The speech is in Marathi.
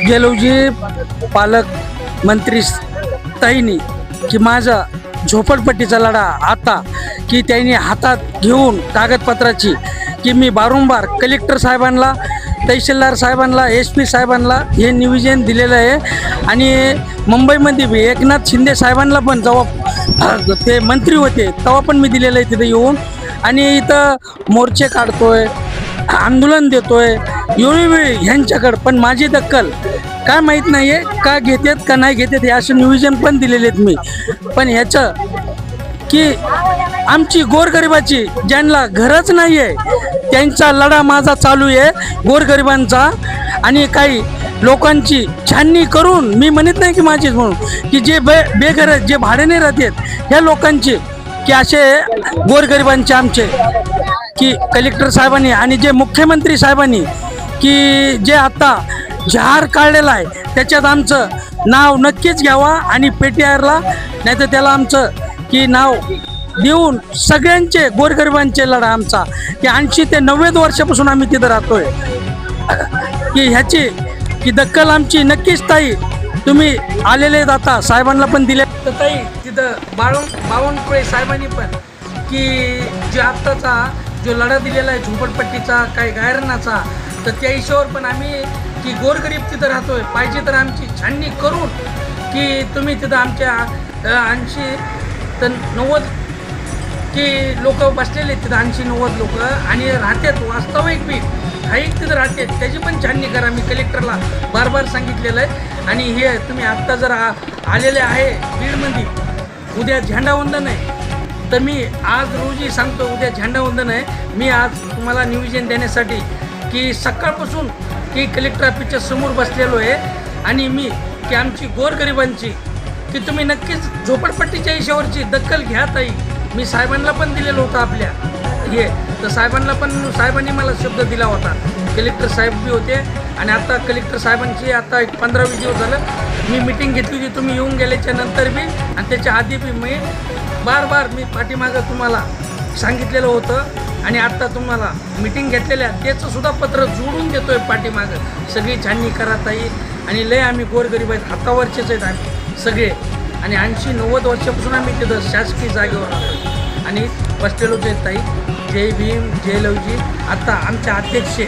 गेलोजी पालकमंत्री ताईंनी की माझा झोपडपट्टीचा लढा आता की त्यांनी हातात घेऊन कागदपत्राची की मी वारंवार कलेक्टर साहेबांना, तहसीलदार साहेबांना, SP साहेबांना हे निवेदन दिलेलं आहे. आणि मुंबईमध्ये बी एकनाथ शिंदे साहेबांना पण जेव्हा ते मंत्री होते तेव्हा पण मी दिलेलं आहे तिथे येऊन. आणि इथं मोर्चे काढतोय, आंदोलन देतोय वेळोवेळी ह्यांच्याकडं, पण माझी दखल काय माहीत नाही आहे का घेतात का नाही घेतात हे असे निवेदन पण दिलेले आहेत मी. पण ह्याचं की आमची गोरगरिबाची ज्यांना घरच नाही आहे त्यांचा लढा माझा चालू आहे गोरगरिबांचा. आणि काही लोकांची छाननी करून, मी म्हणत नाही की माझीच म्हणून, की जे बेघर जे भाड्याने राहतात ह्या लोकांची की असे गोरगरिबांचे आमचे की कलेक्टर साहेबांनी आणि जे मुख्यमंत्री साहेबांनी की जे आता जहार काढलेला आहे त्याच्यात आमचं नाव नक्कीच घ्यावा. आणि PTRला नाही तर त्याला आमचं की नाव देऊन सगळ्यांचे गोरगरिबांचे लढा आमचा की 80 ते 90 वर्षापासून आम्ही तिथं राहतोय की ह्याची की दखल आमची नक्कीच ताई तुम्ही आलेले आता साहेबांना पण दिले तर ताई तिथं बावनकुळे साहेबांनी पण की जे आत्ताचा जो लढा दिलेला आहे झोपडपट्टीचा काही गायरनाचा तर त्या हिशोबावर पण आम्ही की गोरगरीब तिथं राहतोय पाहिजे तर आमची छाननी करून की तुम्ही तिथं आमच्या 80 ते 90 की लोक बसलेले तिथं 80-90 लोक आणि राहतात वास्तविक बी काही तिथं राहतात त्याची पण छाननी करा. मी कलेक्टरला बार सांगितलेलं आहे. आणि हे तुम्ही आत्ता जर आलेले आहे बीडमध्ये, उद्या झेंडावंदन आहे तर मी आज रोजी सांगतो उद्या झेंडावंदन आहे. मी आज तुम्हाला निवेदन देण्यासाठी की सकाळपासून की कलेक्टर ऑफिसच्या समोर बसलेलो आहे. आणि मी की आमची गोरगरिबांची की तुम्ही नक्कीच झोपडपट्टीच्या हिशोबावरची दखल घ्या ताई. मी साहेबांना पण दिलेलं होतं आपल्या हे तर साहेबांनी मला शब्द दिला होता. कलेक्टर साहेब बी होते आणि आता कलेक्टर साहेबांची आता एक 15-20 दिवस झालं मी मिटिंग घेतली होती तुम्ही येऊन गेल्याच्या नंतर बी. आणि त्याच्या आधी बी मी बार मी पाठीमागं तुम्हाला सांगितलेलं होतं. आणि आत्ता तुम्हाला मिटिंग घेतलेल्या त्याचं सुद्धा पत्र जोडून देतो आहे पाठीमागं. सगळी छाननी करा ताई. आणि लय आम्ही गोरगरीब आहेत, हातावरचेच आहेत आम्ही सगळे. आणि 80-90 वर्षापासून आम्ही तिथं शासकीय जागेवर राहतो आणि बसलेलोच आहेत ताई. जय भीम, जय लवजी. आता आमच्या अध्यक्ष